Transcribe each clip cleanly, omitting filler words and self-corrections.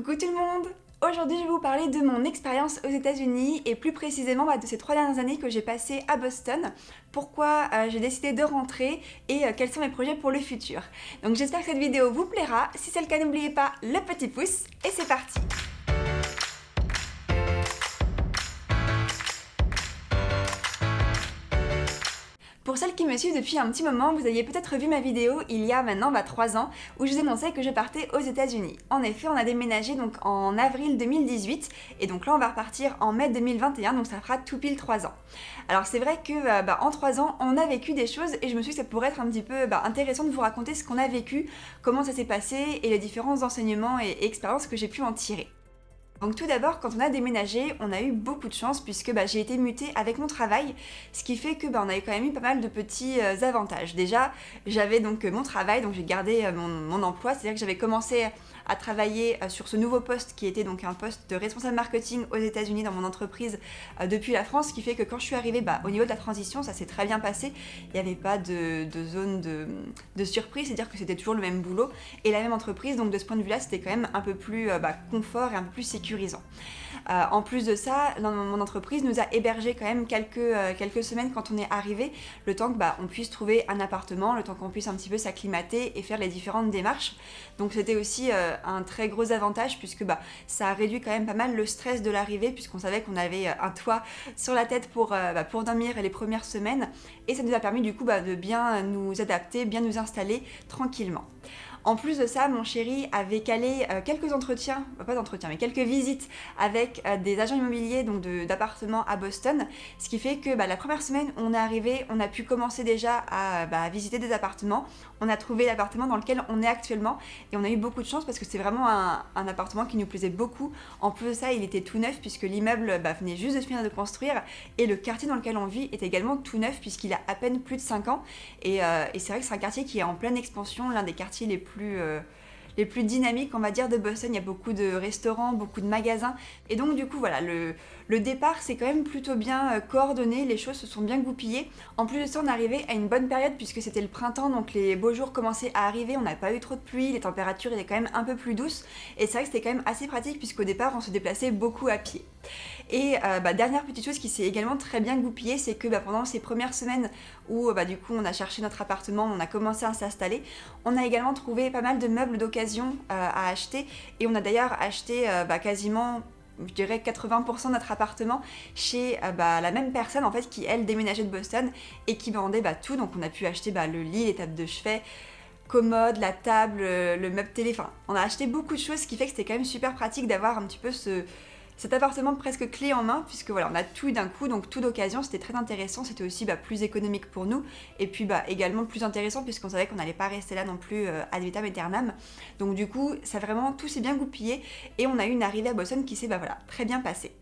Coucou tout le monde! Aujourd'hui je vais vous parler de mon expérience aux États-Unis et plus précisément de ces 3 dernières années que j'ai passées à Boston, pourquoi j'ai décidé de rentrer et quels sont mes projets pour le futur. Donc j'espère que cette vidéo vous plaira, si c'est le cas n'oubliez pas le petit pouce et c'est parti! Pour celles qui me suivent depuis un petit moment, vous aviez peut-être vu ma vidéo il y a maintenant 3 ans où je vous annonçais que je partais aux États-Unis. En effet, on a déménagé donc en avril 2018 et donc là on va repartir en mai 2021, donc ça fera tout pile 3 ans. Alors c'est vrai que en 3 ans on a vécu des choses et je me suis dit que ça pourrait être un petit peu intéressant de vous raconter ce qu'on a vécu, comment ça s'est passé et les différents enseignements et expériences que j'ai pu en tirer. Donc tout d'abord, quand on a déménagé, on a eu beaucoup de chance puisque j'ai été mutée avec mon travail, ce qui fait que on a quand même eu pas mal de petits avantages. Déjà, j'avais donc mon travail, donc j'ai gardé mon emploi, c'est-à-dire que j'avais commencé à travailler sur ce nouveau poste qui était donc un poste de responsable marketing aux États-Unis dans mon entreprise depuis la France, ce qui fait que quand je suis arrivée au niveau de la transition, ça s'est très bien passé. Il n'y avait pas de zone de surprise, c'est-à-dire que c'était toujours le même boulot et la même entreprise, donc de ce point de vue-là, c'était quand même un peu plus confort et un peu plus sécurisant. En plus de ça, mon entreprise nous a hébergé quand même quelques semaines quand on est arrivé, le temps qu'on puisse trouver un appartement, le temps qu'on puisse un petit peu s'acclimater et faire les différentes démarches. Donc c'était aussi un très gros avantage puisque ça a réduit quand même pas mal le stress de l'arrivée puisqu'on savait qu'on avait un toit sur la tête pour dormir les premières semaines et ça nous a permis du coup de bien nous adapter, bien nous installer tranquillement. En plus de ça, mon chéri avait calé quelques entretiens, pas d'entretiens, mais quelques visites avec des agents immobiliers donc d'appartements à Boston, ce qui fait que la première semaine où on est arrivé, on a pu commencer déjà à visiter des appartements. On a trouvé l'appartement dans lequel on est actuellement et on a eu beaucoup de chance parce que c'est vraiment un appartement qui nous plaisait beaucoup. En plus de ça, il était tout neuf puisque l'immeuble venait juste de finir de construire et le quartier dans lequel on vit est également tout neuf puisqu'il a à peine plus de 5 ans et c'est vrai que c'est un quartier qui est en pleine expansion, l'un des quartiers les plus dynamiques on va dire de Boston. Il y a beaucoup de restaurants, beaucoup de magasins et donc du coup le départ c'est quand même plutôt bien coordonné, les choses se sont bien goupillées. En plus de ça on est arrivé à une bonne période puisque c'était le printemps donc les beaux jours commençaient à arriver, on n'a pas eu trop de pluie, les températures étaient quand même un peu plus douces et c'est vrai que c'était quand même assez pratique puisqu'au départ on se déplaçait beaucoup à pied. Et dernière petite chose qui s'est également très bien goupillée, c'est que pendant ces premières semaines où du coup on a cherché notre appartement, on a commencé à s'installer, on a également trouvé pas mal de meubles d'occasion à acheter et on a d'ailleurs acheté quasiment je dirais 80% de notre appartement chez la même personne en fait qui elle déménageait de Boston et qui vendait tout, donc on a pu acheter le lit, les tables de chevet, commode, la table, le meuble télé, enfin on a acheté beaucoup de choses, ce qui fait que c'était quand même super pratique d'avoir un petit peu cet appartement presque clé en main puisque on a tout d'un coup, donc tout d'occasion, c'était très intéressant, c'était aussi plus économique pour nous et puis également plus intéressant puisqu'on savait qu'on n'allait pas rester là non plus ad vitam aeternam. Donc du coup ça vraiment tout s'est bien goupillé et on a eu une arrivée à Boston qui s'est très bien passée.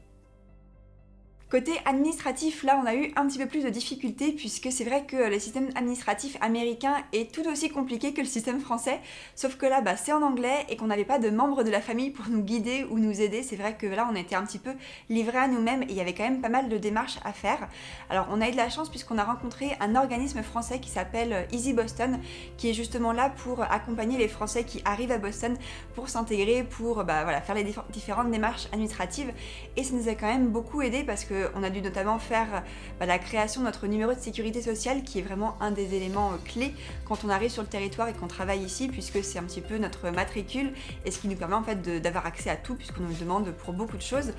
Côté administratif, là on a eu un petit peu plus de difficultés puisque c'est vrai que le système administratif américain est tout aussi compliqué que le système français, sauf que là c'est en anglais et qu'on n'avait pas de membres de la famille pour nous guider ou nous aider. C'est vrai que là on était un petit peu livrés à nous-mêmes et il y avait quand même pas mal de démarches à faire. Alors on a eu de la chance puisqu'on a rencontré un organisme français qui s'appelle Easy Boston, qui est justement là pour accompagner les Français qui arrivent à Boston pour s'intégrer, pour faire les différentes démarches administratives et ça nous a quand même beaucoup aidé parce que on a dû notamment faire la création de notre numéro de sécurité sociale qui est vraiment un des éléments clés quand on arrive sur le territoire et qu'on travaille ici puisque c'est un petit peu notre matricule et ce qui nous permet en fait d'avoir accès à tout puisqu'on nous le demande pour beaucoup de choses.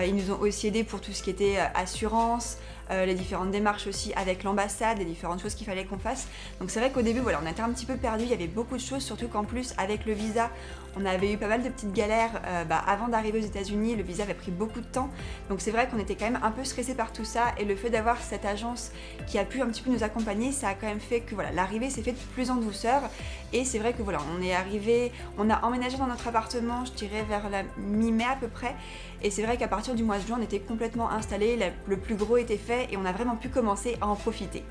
Ils nous ont aussi aidés pour tout ce qui était assurance, les différentes démarches aussi avec l'ambassade, les différentes choses qu'il fallait qu'on fasse. Donc c'est vrai qu'au début on était un petit peu perdus, il y avait beaucoup de choses, surtout qu'en plus avec le visa on avait eu pas mal de petites galères avant d'arriver aux États-Unis, le visa avait pris beaucoup de temps, donc c'est vrai qu'on était quand même un peu stressés par tout ça et le fait d'avoir cette agence qui a pu un petit peu nous accompagner, ça a quand même fait que l'arrivée s'est faite plus en douceur et c'est vrai que on est arrivé, on a emménagé dans notre appartement je dirais vers la mi-mai à peu près et c'est vrai qu'à partir du mois de juin on était complètement installés, le plus gros était fait et on a vraiment pu commencer à en profiter.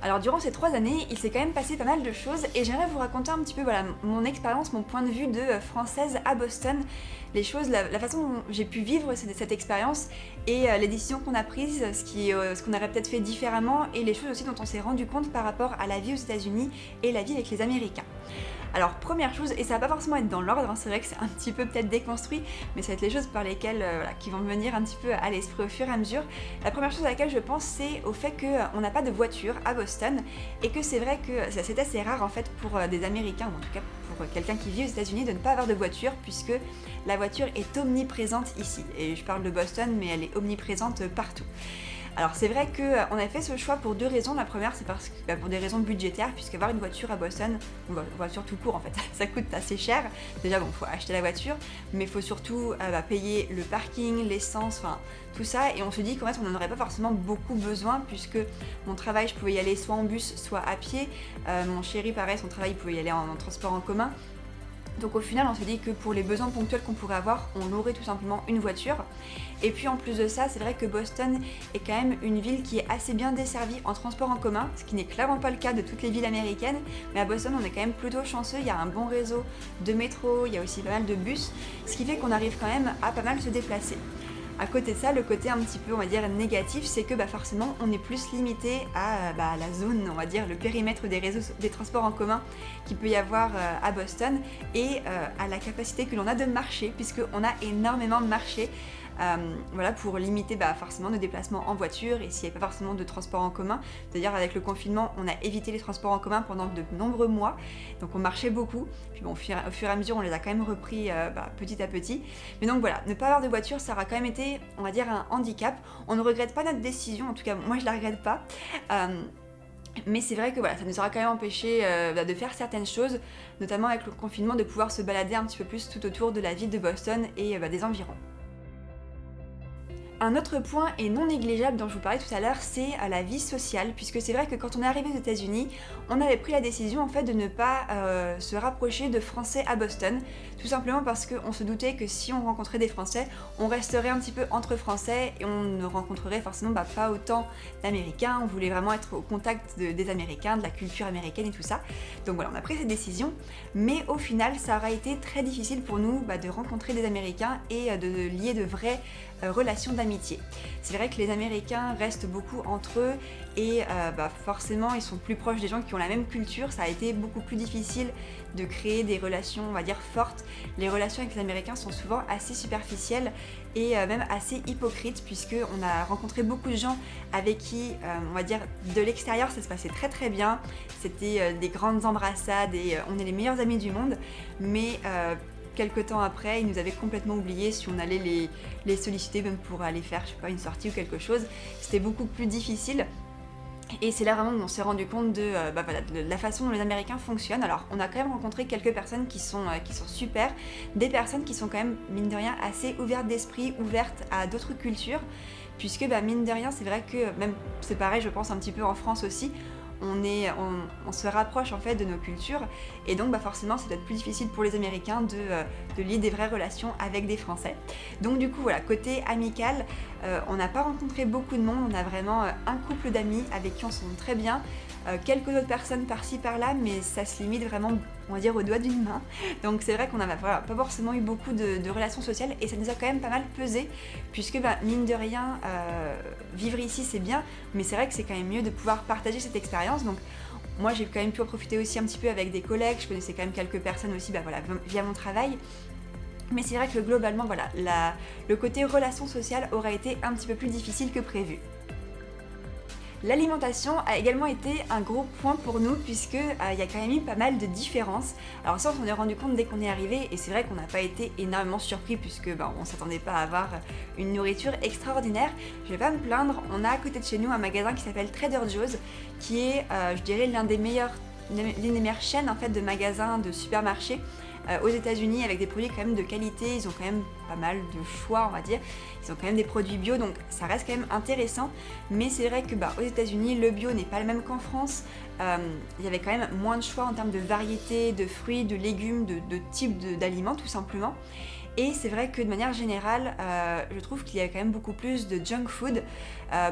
Alors durant ces 3 années, il s'est quand même passé pas mal de choses et j'aimerais vous raconter un petit peu mon expérience, mon point de vue de française à Boston, les choses, la façon dont j'ai pu vivre cette expérience et les décisions qu'on a prises, ce qu'on aurait peut-être fait différemment et les choses aussi dont on s'est rendu compte par rapport à la vie aux États-Unis et la vie avec les Américains. Alors première chose, et ça va pas forcément être dans l'ordre, hein, c'est vrai que c'est un petit peu peut-être déconstruit, mais ça va être les choses par lesquelles, voilà, qui vont me venir un petit peu à l'esprit au fur et à mesure. La première chose à laquelle je pense, c'est au fait qu'on n'a pas de voiture à Boston, et que c'est vrai que c'est assez rare en fait pour des Américains, ou en tout cas pour quelqu'un qui vit aux États-Unis, de ne pas avoir de voiture, puisque la voiture est omniprésente ici. Et je parle de Boston, mais elle est omniprésente partout. Alors c'est vrai qu'on a fait ce choix pour deux raisons. La première, c'est parce que pour des raisons budgétaires, puisqu'avoir une voiture à Boston, une voiture tout court en fait, ça coûte assez cher. Déjà bon, faut acheter la voiture, mais il faut surtout payer le parking, l'essence, enfin tout ça. Et on se dit qu'en fait on n'en aurait pas forcément beaucoup besoin, puisque mon travail, je pouvais y aller soit en bus, soit à pied. Mon chéri, pareil, son travail, il pouvait y aller en transport en commun. Donc au final, on s'est dit que pour les besoins ponctuels qu'on pourrait avoir, on aurait tout simplement une voiture. Et puis en plus de ça, c'est vrai que Boston est quand même une ville qui est assez bien desservie en transport en commun, ce qui n'est clairement pas le cas de toutes les villes américaines. Mais à Boston, on est quand même plutôt chanceux, il y a un bon réseau de métro, il y a aussi pas mal de bus, ce qui fait qu'on arrive quand même à pas mal se déplacer. À côté de ça, le côté un petit peu, on va dire, négatif, c'est que forcément, on est plus limité à la zone, on va dire, le périmètre des réseaux des transports en commun qu'il peut y avoir à Boston, et à la capacité que l'on a de marcher, puisqu'on a énormément de marché. Voilà, pour limiter forcément nos déplacements en voiture, et s'il n'y a pas forcément de transport en commun, c'est-à-dire avec le confinement, on a évité les transports en commun pendant de nombreux mois, donc on marchait beaucoup, puis bon, au fur et à mesure, on les a quand même repris petit à petit. Mais donc voilà, ne pas avoir de voiture, ça aura quand même été, on va dire, un handicap. On ne regrette pas notre décision, en tout cas moi je la regrette pas. Mais c'est vrai que voilà, ça nous aura quand même empêché de faire certaines choses, notamment avec le confinement, de pouvoir se balader un petit peu plus tout autour de la ville de Boston et des environs. Un autre point et non négligeable dont je vous parlais tout à l'heure, c'est la vie sociale, puisque c'est vrai que quand on est arrivé aux États-Unis, on avait pris la décision en fait de ne pas se rapprocher de Français à Boston, tout simplement parce qu'on se doutait que si on rencontrait des Français, on resterait un petit peu entre Français et on ne rencontrerait forcément pas autant d'Américains. On voulait vraiment être au contact des Américains, de la culture américaine et tout ça. Donc voilà, on a pris cette décision, mais au final, ça aura été très difficile pour nous de rencontrer des Américains et de lier de vraies relations d'amitié. C'est vrai que les Américains restent beaucoup entre eux et forcément ils sont plus proches des gens qui ont la même culture. Ça a été beaucoup plus difficile de créer des relations, on va dire, fortes. Les relations avec les Américains sont souvent assez superficielles et même assez hypocrites, puisqu'on a rencontré beaucoup de gens avec qui, on va dire, de l'extérieur ça se passait très très bien. C'était des grandes embrassades et on est les meilleurs amis du monde, mais quelques temps après, ils nous avaient complètement oubliés si on allait les solliciter, même pour aller faire, je sais pas, une sortie ou quelque chose. C'était beaucoup plus difficile. Et c'est là vraiment où on s'est rendu compte de la façon dont les Américains fonctionnent. Alors, on a quand même rencontré quelques personnes qui sont super, des personnes qui sont quand même, mine de rien, assez ouvertes d'esprit, ouvertes à d'autres cultures, puisque mine de rien, c'est vrai que, même c'est pareil, je pense un petit peu en France aussi, on se rapproche en fait de nos cultures, et donc forcément c'est peut-être plus difficile pour les Américains de lier des vraies relations avec des Français. Donc du coup voilà, côté amical, on n'a pas rencontré beaucoup de monde, on a vraiment un couple d'amis avec qui on s'entend très bien, quelques autres personnes par-ci par-là, mais ça se limite vraiment, on va dire, au doigt d'une main. Donc c'est vrai qu'on n'a pas forcément eu beaucoup de relations sociales, et ça nous a quand même pas mal pesé, puisque mine de rien, vivre ici c'est bien, mais c'est vrai que c'est quand même mieux de pouvoir partager cette expérience. Donc moi j'ai quand même pu en profiter aussi un petit peu avec des collègues, je connaissais quand même quelques personnes aussi via mon travail. Mais c'est vrai que globalement, le côté relation sociale aura été un petit peu plus difficile que prévu. L'alimentation a également été un gros point pour nous, puisque il y a quand même eu pas mal de différences. Alors ça, on s'en est rendu compte dès qu'on est arrivé, et c'est vrai qu'on n'a pas été énormément surpris, puisque on s'attendait pas à avoir une nourriture extraordinaire. Je vais pas me plaindre, on a à côté de chez nous un magasin qui s'appelle Trader Joe's, qui est, je dirais, l'une des meilleures chaînes en fait de magasins, de supermarchés aux États-Unis, avec des produits quand même de qualité. Ils ont quand même pas mal de choix, on va dire. Ils ont quand même des produits bio, donc ça reste quand même intéressant. Mais c'est vrai que aux États-Unis, le bio n'est pas le même qu'en France. Il y avait quand même moins de choix en termes de variété, de fruits, de légumes, de types d'aliments tout simplement. Et c'est vrai que de manière générale, je trouve qu'il y a quand même beaucoup plus de junk food,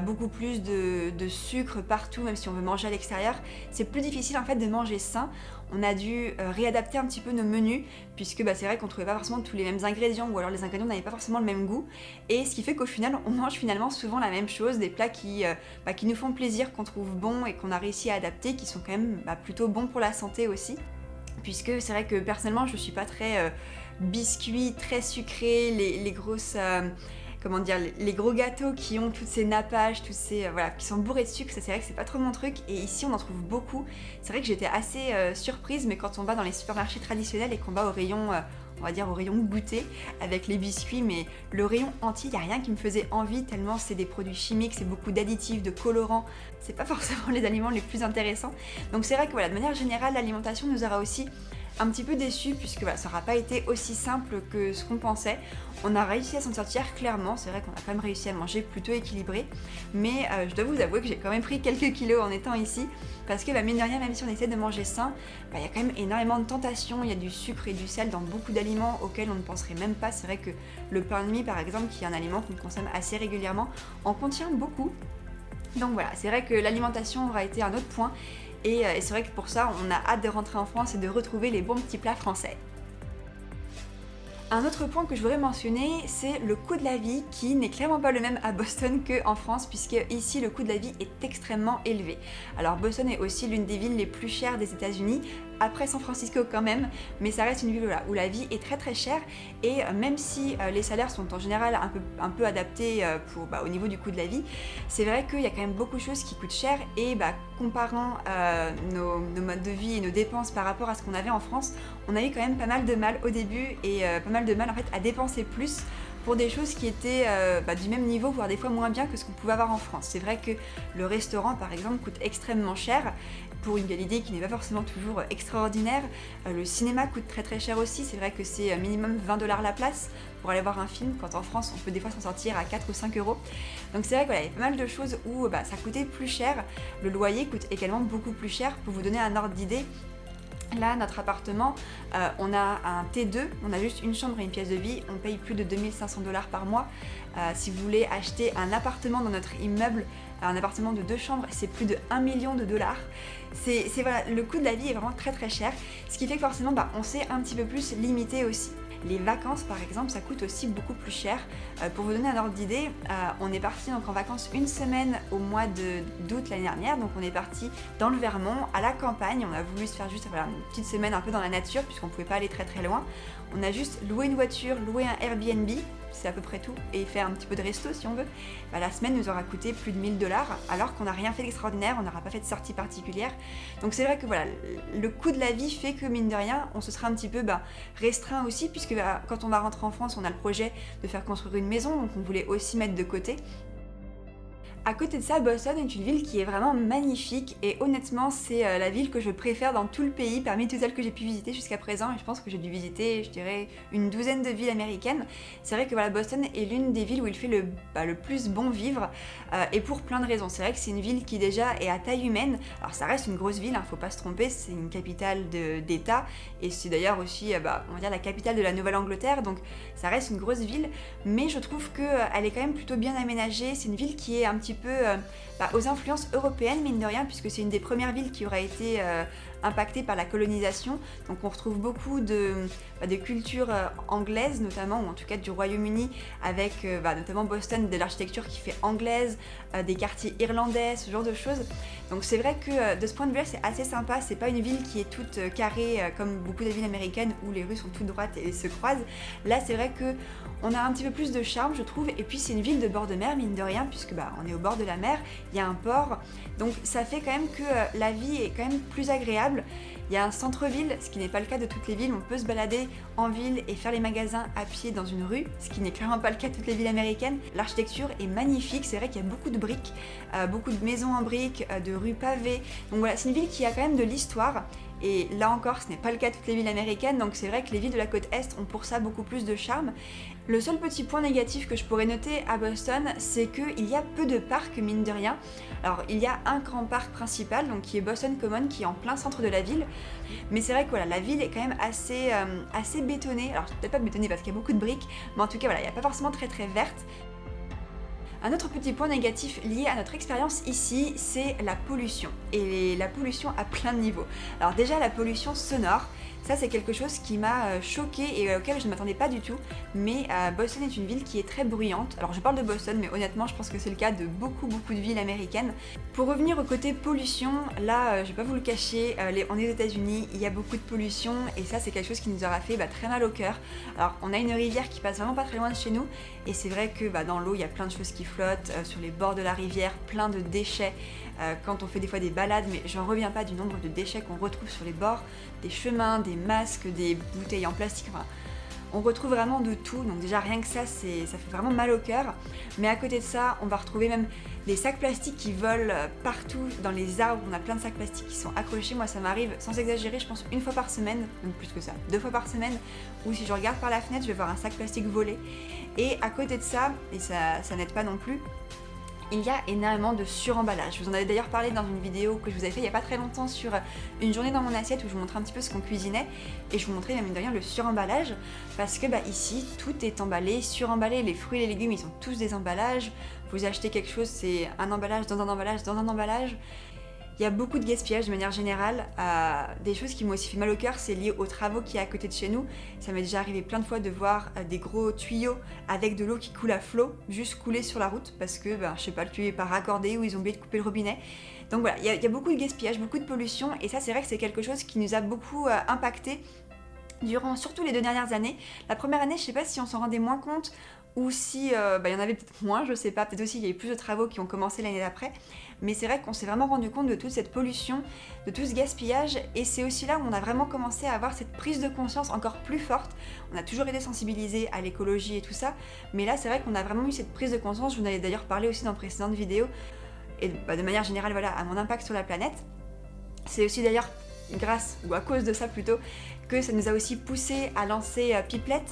beaucoup plus de sucre partout, même si on veut manger à l'extérieur. C'est plus difficile en fait de manger sain. On a dû réadapter un petit peu nos menus, puisque c'est vrai qu'on trouvait pas forcément tous les mêmes ingrédients, ou alors les ingrédients n'avaient pas forcément le même goût. Et ce qui fait qu'au final, on mange finalement souvent la même chose, des plats qui nous font plaisir, qu'on trouve bons et qu'on a réussi à adapter, qui sont quand même plutôt bons pour la santé aussi. puisque c'est vrai que personnellement je suis pas très biscuits, très sucrés, les grosses... comment dire, les gros gâteaux qui ont toutes ces nappages, voilà, qui sont bourrés de sucre, ça c'est vrai que c'est pas trop mon truc, et ici on en trouve beaucoup. C'est vrai que j'étais assez surprise, mais quand on va dans les supermarchés traditionnels et qu'on va au rayon, on va dire au rayon goûter, avec les biscuits, mais le rayon entier, il n'y a rien qui me faisait envie, tellement c'est des produits chimiques, c'est beaucoup d'additifs, de colorants, c'est pas forcément les aliments les plus intéressants. Donc c'est vrai que voilà, de manière générale, l'alimentation nous aura aussi un petit peu déçu, puisque voilà, ça n'aura pas été aussi simple que ce qu'on pensait. On a réussi à s'en sortir clairement, c'est vrai qu'on a quand même réussi à manger plutôt équilibré, mais je dois vous avouer que j'ai quand même pris quelques kilos en étant ici, parce que mine de rien, même si on essaie de manger sain, il y a quand même énormément de tentations, il y a du sucre et du sel dans beaucoup d'aliments auxquels on ne penserait même pas. C'est vrai que le pain de mie par exemple, qui est un aliment qu'on consomme assez régulièrement, en contient beaucoup. Donc voilà, c'est vrai que l'alimentation aura été un autre point, et c'est vrai que pour ça, on a hâte de rentrer en France et de retrouver les bons petits plats français. Un autre point que je voudrais mentionner, c'est le coût de la vie qui n'est clairement pas le même à Boston qu'en France, puisque ici le coût de la vie est extrêmement élevé. Alors Boston est aussi l'une des villes les plus chères des États-Unis, après San Francisco quand même, mais ça reste une ville où la vie est très très chère, et même si les salaires sont en général un peu adaptés au niveau du coût de la vie, c'est vrai qu'il y a quand même beaucoup de choses qui coûtent cher, et comparant nos modes de vie et nos dépenses par rapport à ce qu'on avait en France, on a eu quand même pas mal de mal au début, et pas mal de mal en fait à dépenser plus pour des choses qui étaient du même niveau, voire des fois moins bien que ce qu'on pouvait avoir en France. C'est vrai que le restaurant par exemple coûte extrêmement cher, pour une qualité qui n'est pas forcément toujours extraordinaire. Le cinéma coûte très très cher aussi, c'est vrai que c'est minimum 20$ la place pour aller voir un film, quand en France on peut des fois s'en sortir à 4 ou 5 euros. Donc c'est vrai qu'il y a pas mal de choses où ça coûtait plus cher. Le loyer coûte également beaucoup plus cher. Pour vous donner un ordre d'idée, là, notre appartement, on a un T2, on a juste une chambre et une pièce de vie, on paye plus de 2500$ par mois. Si vous voulez acheter un appartement dans notre immeuble, un appartement de 2 chambres, c'est plus de 1 million de dollars. Voilà, le coût de la vie est vraiment très très cher, ce qui fait que forcément on s'est un petit peu plus limité aussi. Les vacances par exemple, ça coûte aussi beaucoup plus cher. Pour vous donner un ordre d'idée, on est parti donc en vacances une semaine au mois d'août l'année dernière, donc on est parti dans le Vermont, à la campagne. On a voulu se faire juste une petite semaine un peu dans la nature, puisqu'on pouvait pas aller très très loin. On a juste loué une voiture, loué un Airbnb, c'est à peu près tout, et fait un petit peu de resto si on veut. La semaine nous aura coûté plus de 1000$, alors qu'on n'a rien fait d'extraordinaire, on n'aura pas fait de sortie particulière. Donc c'est vrai que voilà, le coût de la vie fait que mine de rien, on se sera un petit peu restreint aussi, puisque quand on va rentrer en France, on a le projet de faire construire une maison, donc on voulait aussi mettre de côté. À côté de ça, Boston est une ville qui est vraiment magnifique, et honnêtement c'est la ville que je préfère dans tout le pays parmi toutes celles que j'ai pu visiter jusqu'à présent, et je pense que j'ai dû visiter, je dirais, une douzaine de villes américaines. C'est vrai que voilà, Boston est l'une des villes où il fait le plus bon vivre, et pour plein de raisons. C'est vrai que c'est une ville qui déjà est à taille humaine. Alors ça reste une grosse ville, faut pas se tromper, c'est une capitale d'État, et c'est d'ailleurs aussi on va dire la capitale de la Nouvelle-Angleterre, donc ça reste une grosse ville, mais je trouve qu'elle est quand même plutôt bien aménagée. C'est une ville qui est un petit peu aux influences européennes, mine de rien, puisque c'est une des premières villes qui aura été impactée par la colonisation. Donc on retrouve beaucoup de culture anglaise notamment, ou en tout cas du Royaume-Uni, avec notamment Boston, de l'architecture qui fait anglaise, des quartiers irlandais, ce genre de choses. Donc c'est vrai que de ce point de vue-là, c'est assez sympa. C'est pas une ville qui est toute carrée comme beaucoup de villes américaines où les rues sont toutes droites et se croisent. Là, c'est vrai que on a un petit peu plus de charme, je trouve, et puis c'est une ville de bord de mer, mine de rien, puisque on est au bord de la mer, il y a un port, donc ça fait quand même que la vie est quand même plus agréable. Il y a un centre-ville, ce qui n'est pas le cas de toutes les villes. On peut se balader en ville et faire les magasins à pied dans une rue, ce qui n'est clairement pas le cas de toutes les villes américaines. L'architecture est magnifique, c'est vrai qu'il y a beaucoup de briques, beaucoup de maisons en briques, de rues pavées. Donc voilà, c'est une ville qui a quand même de l'histoire. Et là encore, ce n'est pas le cas de toutes les villes américaines, donc c'est vrai que les villes de la côte Est ont pour ça beaucoup plus de charme. Le seul petit point négatif que je pourrais noter à Boston, c'est qu'il y a peu de parcs, mine de rien. Alors, il y a un grand parc principal, donc qui est Boston Common, qui est en plein centre de la ville. Mais c'est vrai que voilà, la ville est quand même assez bétonnée. Alors, peut-être pas bétonnée parce qu'il y a beaucoup de briques, mais en tout cas, voilà, il n'y a pas forcément très très verte. Un autre petit point négatif lié à notre expérience ici, c'est la pollution. Et la pollution à plein de niveaux. Alors déjà, la pollution sonore, Ça, c'est quelque chose qui m'a choquée et auquel je ne m'attendais pas du tout. Mais Boston est une ville qui est très bruyante. Alors je parle de Boston, mais honnêtement, je pense que c'est le cas de beaucoup de villes américaines. Pour revenir au côté pollution, là, je vais pas vous le cacher, on est aux États-Unis, il y a beaucoup de pollution et ça, c'est quelque chose qui nous aura fait très mal au cœur. Alors, on a une rivière qui passe vraiment pas très loin de chez nous et c'est vrai que dans l'eau, il y a plein de choses qui flottent, sur les bords de la rivière, plein de déchets. Quand on fait des fois des balades, mais j'en reviens pas du nombre de déchets qu'on retrouve sur les bords, des chemins, des masques, des bouteilles en plastique, enfin, on retrouve vraiment de tout, donc déjà rien que ça, ça fait vraiment mal au cœur. Mais à côté de ça, on va retrouver même des sacs plastiques qui volent partout dans les arbres. On a plein de sacs plastiques qui sont accrochés. Moi, ça m'arrive, sans exagérer, je pense une fois par semaine, donc plus que ça, 2 fois par semaine, où si je regarde par la fenêtre, je vais voir un sac plastique volé. Et à côté de ça, et ça n'aide pas non plus, il y a énormément de suremballage. Je vous en avais d'ailleurs parlé dans une vidéo que je vous avais fait il n'y a pas très longtemps sur une journée dans mon assiette où je vous montrais un petit peu ce qu'on cuisinait et je vous montrais même de rien le suremballage parce que ici tout est emballé, suremballé, les fruits et les légumes ils sont tous des emballages, vous achetez quelque chose c'est un emballage dans un emballage dans un emballage. Il y a beaucoup de gaspillage de manière générale. Des choses qui m'ont aussi fait mal au cœur, c'est lié aux travaux qui est à côté de chez nous. Ça m'est déjà arrivé plein de fois de voir des gros tuyaux avec de l'eau qui coule à flot, juste couler sur la route parce que, je sais pas, le tuyau est pas raccordé ou ils ont oublié de couper le robinet. Donc voilà, il y a beaucoup de gaspillage, beaucoup de pollution et ça c'est vrai que c'est quelque chose qui nous a beaucoup impacté durant surtout les 2 dernières années. La première année, je sais pas si on s'en rendait moins compte ou si il y en avait peut-être moins, je sais pas, peut-être aussi il y a eu plus de travaux qui ont commencé l'année d'après, mais c'est vrai qu'on s'est vraiment rendu compte de toute cette pollution, de tout ce gaspillage, et c'est aussi là où on a vraiment commencé à avoir cette prise de conscience encore plus forte. On a toujours été sensibilisés à l'écologie et tout ça, mais là c'est vrai qu'on a vraiment eu cette prise de conscience, je vous en avais d'ailleurs parlé aussi dans précédentes vidéos, et de manière générale voilà, à mon impact sur la planète. C'est aussi d'ailleurs grâce, ou à cause de ça plutôt, que ça nous a aussi poussé à lancer Piplet.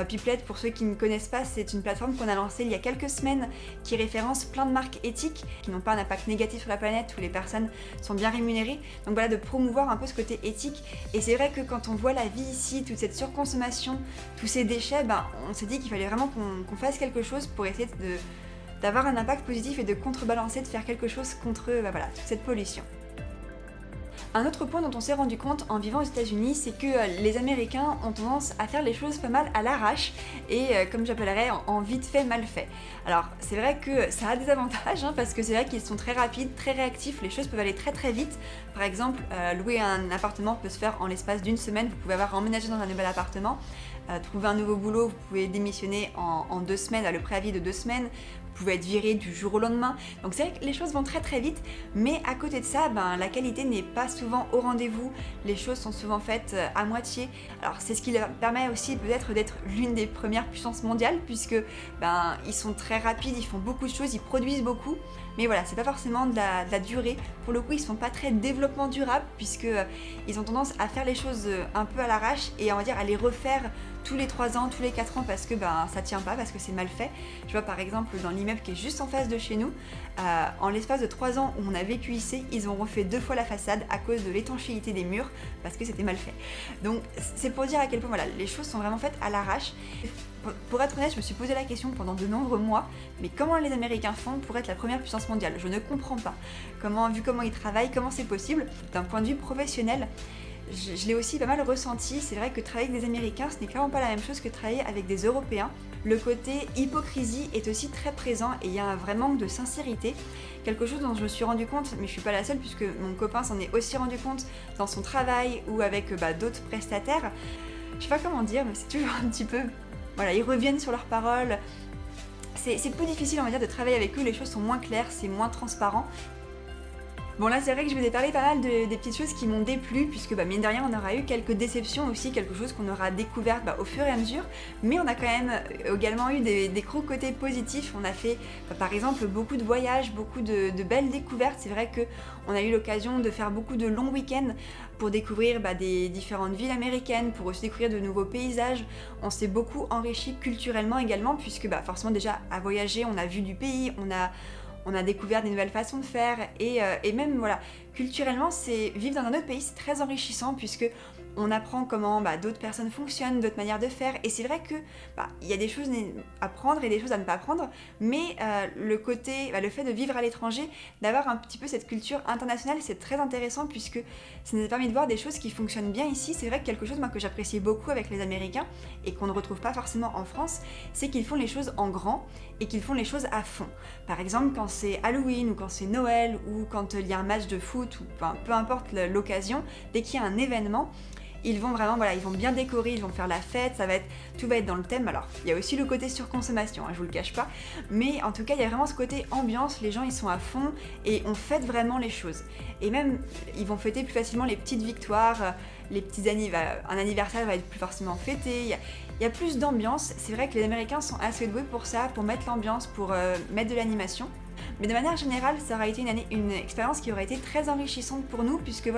Piplet, pour ceux qui ne connaissent pas, c'est une plateforme qu'on a lancée il y a quelques semaines qui référence plein de marques éthiques qui n'ont pas un impact négatif sur la planète, où les personnes sont bien rémunérées. Donc voilà, de promouvoir un peu ce côté éthique. Et c'est vrai que quand on voit la vie ici, toute cette surconsommation, tous ces déchets, on s'est dit qu'il fallait vraiment qu'on fasse quelque chose pour essayer d'avoir un impact positif et de contrebalancer, de faire quelque chose contre toute cette pollution. Un autre point dont on s'est rendu compte en vivant aux États-Unis, c'est que les Américains ont tendance à faire les choses pas mal à l'arrache et comme j'appellerais en vite fait mal fait. Alors c'est vrai que ça a des avantages parce que c'est vrai qu'ils sont très rapides, très réactifs, les choses peuvent aller très très vite. Par exemple, louer un appartement peut se faire en l'espace d'1 semaine, vous pouvez avoir emménagé dans un nouvel appartement, trouver un nouveau boulot, vous pouvez démissionner en 2 semaines, le préavis de 2 semaines. Vous pouvez être viré du jour au lendemain. Donc c'est vrai que les choses vont très très vite, mais à côté de ça, la qualité n'est pas souvent au rendez-vous. Les choses sont souvent faites à moitié. Alors c'est ce qui leur permet aussi peut-être d'être l'une des premières puissances mondiales, puisque ils sont très rapides, ils font beaucoup de choses, ils produisent beaucoup. Mais voilà, c'est pas forcément de la durée. Pour le coup, ils sont pas très développement durable, puisque ils ont tendance à faire les choses un peu à l'arrache et on va dire à les refaire tous les 3 ans, tous les 4 ans parce que ça tient pas, parce que c'est mal fait. Je vois par exemple dans l'immeuble qui est juste en face de chez nous, en l'espace de 3 ans où on a vécu ici, ils ont refait 2 fois la façade à cause de l'étanchéité des murs parce que c'était mal fait. Donc c'est pour dire à quel point les choses sont vraiment faites à l'arrache. Pour être honnête, je me suis posé la question pendant de nombreux mois, mais comment les Américains font pour être la première puissance mondiale? Je ne comprends pas. Vu comment ils travaillent, comment c'est possible? D'un point de vue professionnel, je l'ai aussi pas mal ressenti. C'est vrai que travailler avec des Américains, ce n'est clairement pas la même chose que travailler avec des Européens. Le côté hypocrisie est aussi très présent et il y a un vrai manque de sincérité. Quelque chose dont je me suis rendu compte, mais je suis pas la seule puisque mon copain s'en est aussi rendu compte dans son travail ou avec d'autres prestataires. Je sais pas comment dire, mais c'est toujours un petit peu... Voilà, ils reviennent sur leurs paroles. C'est plus difficile, on va dire, de travailler avec eux, les choses sont moins claires, c'est moins transparent. Bon là c'est vrai que je vous ai parlé pas mal des petites choses qui m'ont déplu puisque mine de rien on aura eu quelques déceptions aussi, quelque chose qu'on aura découvert au fur et à mesure, mais on a quand même également eu des gros côtés positifs. On a fait par exemple beaucoup de voyages, beaucoup de belles découvertes. C'est vrai qu'on a eu l'occasion de faire beaucoup de longs week-ends pour découvrir des différentes villes américaines, pour aussi découvrir de nouveaux paysages. On s'est beaucoup enrichi culturellement également puisque forcément déjà à voyager on a vu du pays, on a découvert des nouvelles façons de faire et même culturellement, vivre dans un autre pays, c'est très enrichissant puisque On apprend comment d'autres personnes fonctionnent, d'autres manières de faire. Et c'est vrai que il y a des choses à prendre et des choses à ne pas prendre. Mais le fait de vivre à l'étranger, d'avoir un petit peu cette culture internationale, c'est très intéressant puisque ça nous a permis de voir des choses qui fonctionnent bien ici. C'est vrai que quelque chose que j'apprécie beaucoup avec les Américains et qu'on ne retrouve pas forcément en France, c'est qu'ils font les choses en grand et qu'ils font les choses à fond. Par exemple, quand c'est Halloween ou quand c'est Noël ou quand il y a un match de foot ou peu importe l'occasion, dès qu'il y a un événement, ils vont vraiment, ils vont bien décorer, ils vont faire la fête, tout va être dans le thème. Alors, il y a aussi le côté surconsommation, je vous le cache pas, mais en tout cas, il y a vraiment ce côté ambiance, les gens ils sont à fond et on fête vraiment les choses. Et même, ils vont fêter plus facilement les petites victoires, les petits un anniversaire va être plus forcément fêté, il y a plus d'ambiance. C'est vrai que les Américains sont assez doués pour ça, pour mettre l'ambiance, pour mettre de l'animation. Mais de manière générale, ça aura été une expérience qui aurait été très enrichissante pour nous, puisque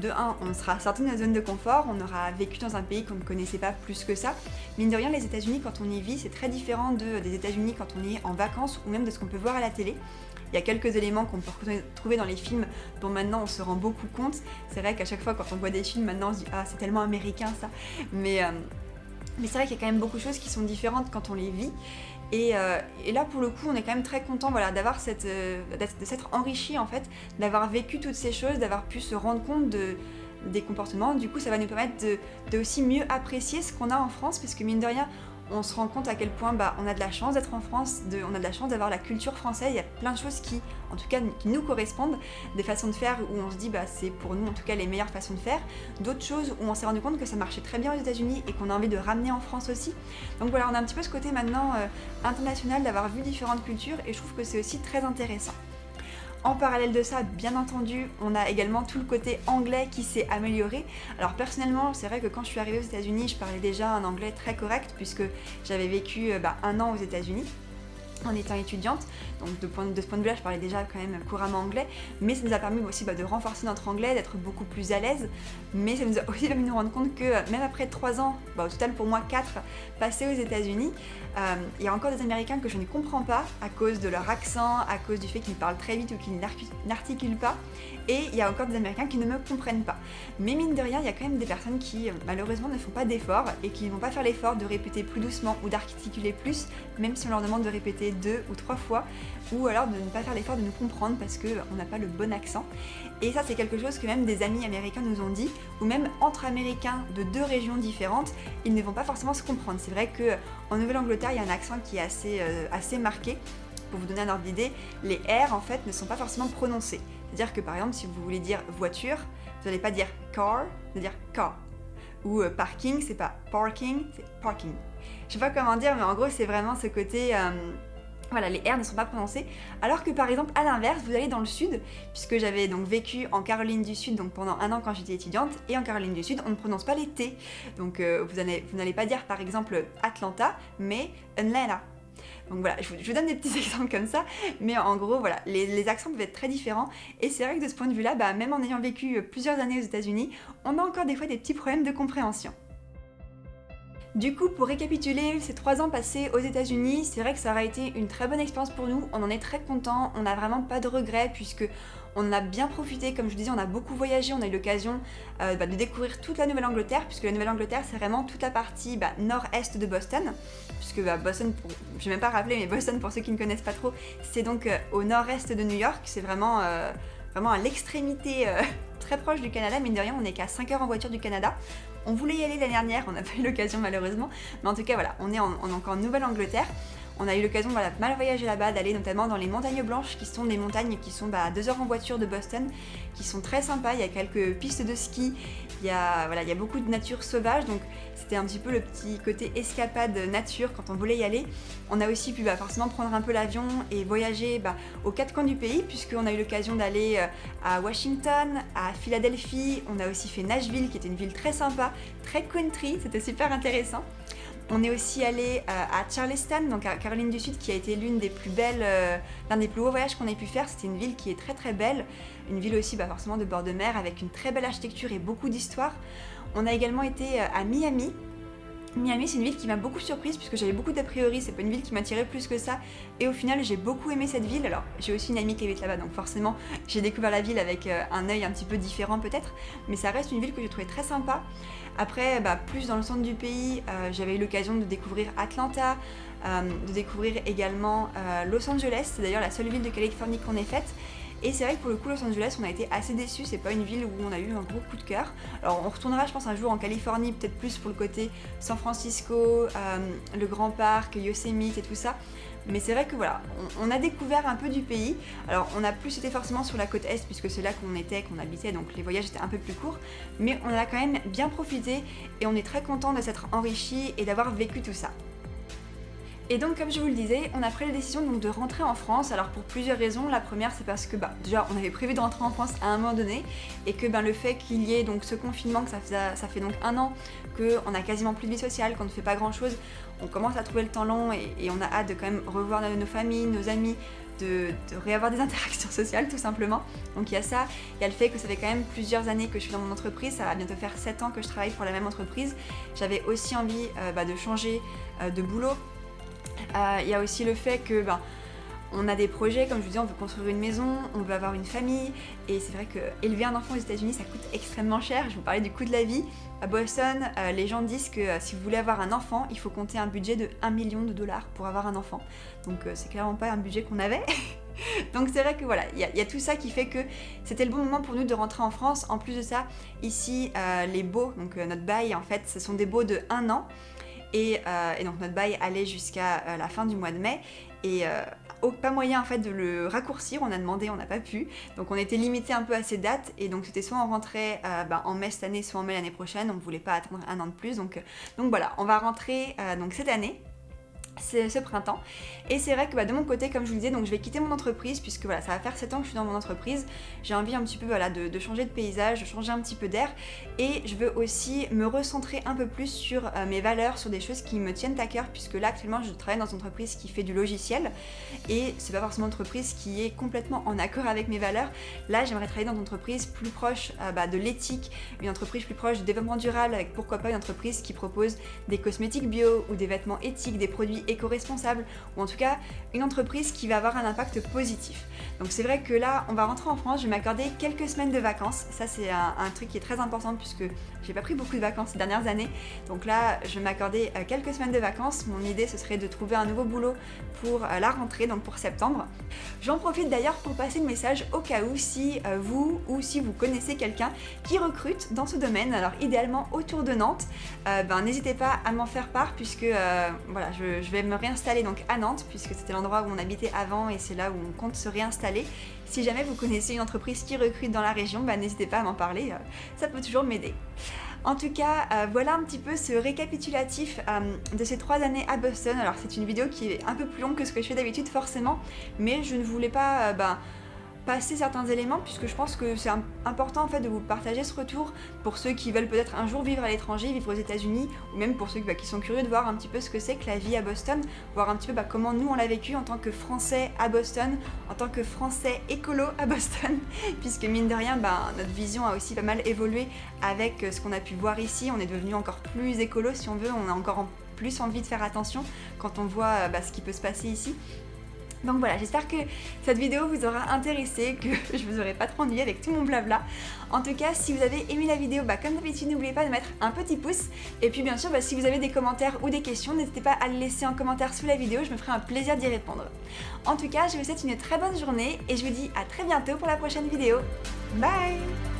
de un, on sera sorti de notre zone de confort, on aura vécu dans un pays qu'on ne connaissait pas plus que ça. Mine de rien, les États-Unis, quand on y vit, c'est très différent des États-Unis quand on y est en vacances ou même de ce qu'on peut voir à la télé. Il y a quelques éléments qu'on peut trouver dans les films dont maintenant on se rend beaucoup compte. C'est vrai qu'à chaque fois quand on voit des films, maintenant on se dit « Ah, c'est tellement américain ça !» Mais c'est vrai qu'il y a quand même beaucoup de choses qui sont différentes quand on les vit. Et là, pour le coup, on est quand même très content de s'être enrichi en fait, d'avoir vécu toutes ces choses, d'avoir pu se rendre compte des comportements. Du coup, ça va nous permettre de aussi mieux apprécier ce qu'on a en France, parce que mine de rien, on se rend compte à quel point on a de la chance d'être en France, on a de la chance d'avoir la culture française. Il y a plein de choses qui, en tout cas, qui nous correspondent, des façons de faire où on se dit c'est pour nous en tout cas les meilleures façons de faire, d'autres choses où on s'est rendu compte que ça marchait très bien aux États-Unis et qu'on a envie de ramener en France aussi. Donc voilà, on a un petit peu ce côté maintenant international d'avoir vu différentes cultures et je trouve que c'est aussi très intéressant. En parallèle de ça, bien entendu, on a également tout le côté anglais qui s'est amélioré. Alors personnellement, c'est vrai que quand je suis arrivée aux États-Unis, je parlais déjà un anglais très correct puisque j'avais vécu 1 an aux États-Unis en étant étudiante, donc de ce point de vue-là, je parlais déjà quand même couramment anglais, mais ça nous a permis aussi de renforcer notre anglais, d'être beaucoup plus à l'aise, mais ça nous a aussi permis de nous rendre compte que même après 3 ans, au total pour moi 4, passés aux États-Unis, il y a encore des Américains que je ne comprends pas à cause de leur accent, à cause du fait qu'ils parlent très vite ou qu'ils n'articulent pas, et il y a encore des Américains qui ne me comprennent pas. Mais mine de rien, il y a quand même des personnes qui malheureusement ne font pas d'efforts et qui ne vont pas faire l'effort de répéter plus doucement ou d'articuler plus, même si on leur demande de répéter 2 ou 3 fois, ou alors de ne pas faire l'effort de nous comprendre parce qu'on n'a pas le bon accent. Et ça, c'est quelque chose que même des amis américains nous ont dit, ou même entre Américains de 2 régions différentes, ils ne vont pas forcément se comprendre. C'est vrai qu'en Nouvelle-Angleterre, il y a un accent qui est assez marqué. Pour vous donner un ordre d'idée, les R en fait ne sont pas forcément prononcés. C'est-à-dire que par exemple, si vous voulez dire voiture, vous n'allez pas dire car, vous allez dire car. Ou parking, c'est pas parking, c'est parking. Je sais pas comment dire, mais en gros, c'est vraiment ce côté... les R ne sont pas prononcés, alors que par exemple à l'inverse, vous allez dans le sud, puisque j'avais donc vécu en Caroline du Sud donc pendant 1 an quand j'étais étudiante, et en Caroline du Sud on ne prononce pas les T, donc vous n'allez pas dire par exemple Atlanta, mais Atlanta. Donc voilà, je vous donne des petits exemples comme ça, mais en gros voilà, les accents peuvent être très différents, et c'est vrai que de ce point de vue là, même en ayant vécu plusieurs années aux États-Unis, on a encore des fois des petits problèmes de compréhension. Du coup, pour récapituler ces 3 ans passés aux États-Unis, c'est vrai que ça aura été une très bonne expérience pour nous, on en est très contents, on n'a vraiment pas de regrets puisque on a bien profité, comme je vous disais, on a beaucoup voyagé, on a eu l'occasion de découvrir toute la Nouvelle-Angleterre, puisque la Nouvelle-Angleterre c'est vraiment toute la partie nord-est de Boston, puisque Boston, je vais même pas rappeler, mais Boston pour ceux qui ne connaissent pas trop, c'est donc au nord-est de New York, c'est vraiment à l'extrémité très proche du Canada, mine de rien, on n'est qu'à 5 heures en voiture du Canada. On voulait y aller l'année dernière, on n'a pas eu l'occasion malheureusement, mais en tout cas voilà, on est encore en Nouvelle-Angleterre. On a eu l'occasion de mal voyager là-bas, d'aller notamment dans les montagnes blanches, qui sont des montagnes qui sont à 2 heures en voiture de Boston, qui sont très sympas. Il y a quelques pistes de ski, il y a beaucoup de nature sauvage, donc c'était un petit peu le petit côté escapade nature quand on voulait y aller. On a aussi pu forcément prendre un peu l'avion et voyager aux 4 coins du pays, puisqu'on a eu l'occasion d'aller à Washington, à Philadelphie, on a aussi fait Nashville, qui était une ville très sympa, très country, c'était super intéressant. On est aussi allé à Charleston, donc à Caroline du Sud, qui a été l'un des plus beaux voyages qu'on ait pu faire. C'était une ville qui est très très belle, une ville aussi forcément de bord de mer, avec une très belle architecture et beaucoup d'histoire. On a également été à Miami, Miami, c'est une ville qui m'a beaucoup surprise puisque j'avais beaucoup d'a priori, c'est pas une ville qui m'attirait plus que ça. Et au final, j'ai beaucoup aimé cette ville. Alors, j'ai aussi une amie qui habite là-bas, donc forcément, j'ai découvert la ville avec un œil un petit peu différent peut-être. Mais ça reste une ville que j'ai trouvée très sympa. Après, plus dans le centre du pays, j'avais eu l'occasion de découvrir Atlanta, de découvrir également Los Angeles. C'est d'ailleurs la seule ville de Californie qu'on ait faite. Et c'est vrai que pour le coup, Los Angeles, on a été assez déçus, c'est pas une ville où on a eu un gros coup de cœur. Alors on retournera, je pense, un jour en Californie, peut-être plus pour le côté San Francisco, le Grand Parc, Yosemite et tout ça. Mais c'est vrai que voilà, on a découvert un peu du pays. Alors on a plus été forcément sur la côte est puisque c'est là qu'on habitait, donc les voyages étaient un peu plus courts. Mais on a quand même bien profité et on est très content de s'être enrichi et d'avoir vécu tout ça. Et donc comme je vous le disais, on a pris la décision donc de rentrer en France, alors pour plusieurs raisons. La première c'est parce que déjà on avait prévu de rentrer en France à un moment donné et que le fait qu'il y ait donc ce confinement, que ça fait donc 1 an qu'on a quasiment plus de vie sociale, qu'on ne fait pas grand chose, on commence à trouver le temps long et on a hâte de quand même revoir nos familles, nos amis, de réavoir des interactions sociales tout simplement. Donc il y a ça, il y a le fait que ça fait quand même plusieurs années que je suis dans mon entreprise, ça va bientôt faire 7 ans que je travaille pour la même entreprise. J'avais aussi envie de changer de boulot. Il y a aussi le fait que on a des projets, comme je vous disais, on veut construire une maison, on veut avoir une famille, et c'est vrai que élever un enfant aux États-Unis ça coûte extrêmement cher. Je vous parlais du coût de la vie. À Boston, les gens disent que si vous voulez avoir un enfant, il faut compter un budget de 1 million de dollars pour avoir un enfant. Donc c'est clairement pas un budget qu'on avait. Donc c'est vrai que voilà, il y a tout ça qui fait que c'était le bon moment pour nous de rentrer en France. En plus de ça, ici, les baux, donc notre bail en fait, ce sont des baux de 1 an. Et donc notre bail allait jusqu'à la fin du mois de mai et pas moyen en fait de le raccourcir, on a demandé, on n'a pas pu, donc on était limité un peu à ces dates et donc c'était soit on rentrait en mai cette année, soit en mai l'année prochaine, on ne voulait pas attendre 1 an de plus, donc voilà, on va rentrer donc cette année. C'est ce printemps. Et c'est vrai que de mon côté, comme je vous le disais, donc je vais quitter mon entreprise puisque voilà, ça va faire 7 ans que je suis dans mon entreprise. J'ai envie un petit peu de changer de paysage, de changer un petit peu d'air et je veux aussi me recentrer un peu plus sur mes valeurs, sur des choses qui me tiennent à cœur puisque là actuellement je travaille dans une entreprise qui fait du logiciel et c'est pas forcément une entreprise qui est complètement en accord avec mes valeurs. Là j'aimerais travailler dans une entreprise plus proche de l'éthique, une entreprise plus proche du développement durable avec pourquoi pas une entreprise qui propose des cosmétiques bio ou des vêtements éthiques, des produits éco-responsable ou en tout cas une entreprise qui va avoir un impact positif. Donc c'est vrai que là on va rentrer en France, je vais m'accorder quelques semaines de vacances, ça c'est un truc qui est très important puisque j'ai pas pris beaucoup de vacances ces dernières années, donc là je vais m'accorder quelques semaines de vacances. Mon idée ce serait de trouver un nouveau boulot pour la rentrée, donc pour septembre. J'en profite d'ailleurs pour passer le message au cas où si vous ou si vous connaissez quelqu'un qui recrute dans ce domaine, alors idéalement autour de Nantes, n'hésitez pas à m'en faire part puisque voilà, je vais me réinstaller donc à Nantes puisque c'était l'endroit où on habitait avant et c'est là où on compte se réinstaller. Si jamais vous connaissez une entreprise qui recrute dans la région, n'hésitez pas à m'en parler, ça peut toujours m'aider. En tout cas, voilà un petit peu ce récapitulatif de ces 3 années à Boston. Alors c'est une vidéo qui est un peu plus longue que ce que je fais d'habitude forcément, mais je ne voulais pas passer certains éléments puisque je pense que c'est important en fait de vous partager ce retour pour ceux qui veulent peut-être un jour vivre à l'étranger, vivre aux États-Unis ou même pour ceux qui sont curieux de voir un petit peu ce que c'est que la vie à Boston, voir un petit peu comment nous on l'a vécu en tant que Français à Boston, en tant que Français écolo à Boston puisque mine de rien notre vision a aussi pas mal évolué avec ce qu'on a pu voir ici. On est devenu encore plus écolo si on veut, on a encore plus envie de faire attention quand on voit ce qui peut se passer ici. Donc voilà, j'espère que cette vidéo vous aura intéressé, que je vous aurai pas trop ennuyé avec tout mon blabla. En tout cas, si vous avez aimé la vidéo, comme d'habitude, n'oubliez pas de mettre un petit pouce. Et puis bien sûr, si vous avez des commentaires ou des questions, n'hésitez pas à les laisser en commentaire sous la vidéo, je me ferai un plaisir d'y répondre. En tout cas, je vous souhaite une très bonne journée et je vous dis à très bientôt pour la prochaine vidéo. Bye!